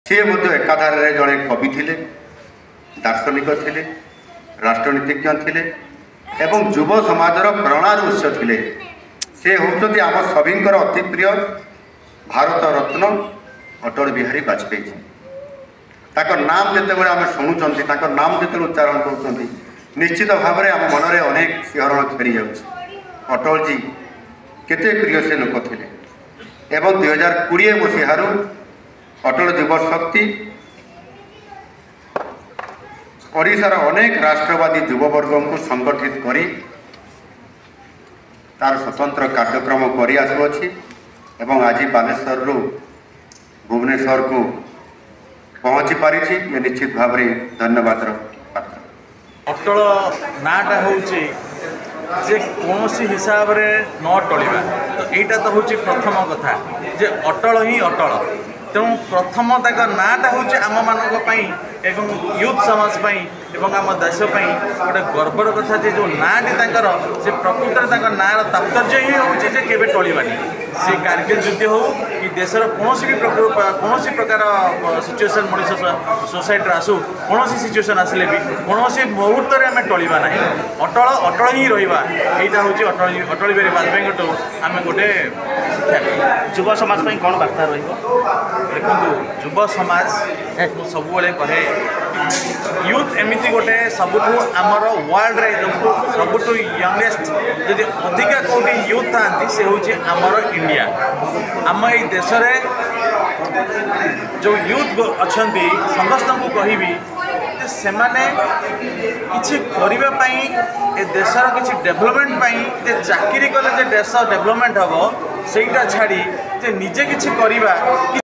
सी एकाधारे जड़े कवि थे, दार्शनिक थे, राष्ट्रनीतिज्ञ थे एवं युव समाजर प्रेरणार उत्स थे। से होती आम सभी अति प्रिय भारत रत्न अटल बिहारी वाजपेयी। ताकर नाम जिते आम शुणुंट नाम जिते उच्चारण कर निश्चित भाव में आम मन में अनेक सिहरण खेली जा। अटल जी केते प्रिय से लोक थे एवं 2020 मसीहारू अटल युव शक्ति ओडिशार अनेक राष्ट्रवादी युववर्ग को संगठित करी तार स्वतंत्र कार्यक्रम करी आसुअछि एवं आज बालेश्वर भुवनेश्वर को पहुँची पारी। ये निश्चित भाव में धन्यवाद पात्र। अटल नाटा हूँ जे कौन हिसाब रे न टलिबा तो यहीटा तो हूँ प्रथम कथा जे अटल ही अटल। तेणु प्रथम तक नाटा हूँ आम मानी एवं यूथ समाज एवं आम देशपाई गोटे गर्वर कथा जे जो नाटी से प्रकृत ना तात्पर्य ही हूँ केवे टलिबानी। सी कारगिल युद्ध हो कि देशर कौन भी प्रकार सिचुएसन मनीष सोसाइटी आसू कौन सिचुएसन आसिले भी कौन मुहूर्त में आम टलिबा ना। अटल अटल ही रहा यहाँ हूँ अटल बिहारी वाजपेयी आम गोटे युव समाज कौन वार्ता देखो युव समाज सब कहे यूथ एमती गोटे सबुठ आमर वर्ल्ड रे सबुठ यंगेस्ट जदि अधिका कौटी यूथ था से हूँ आमर इंडिया। आम ये देश जो यूथ अच्छा समस्त को कहबी से माने किछि करिबा पई ए देशर किछि डेवलपमेंट पई जे चाकरी कले जे देश डेवलपमेंट हबो सेटा छाड़ी जे निजे किछि करिबा।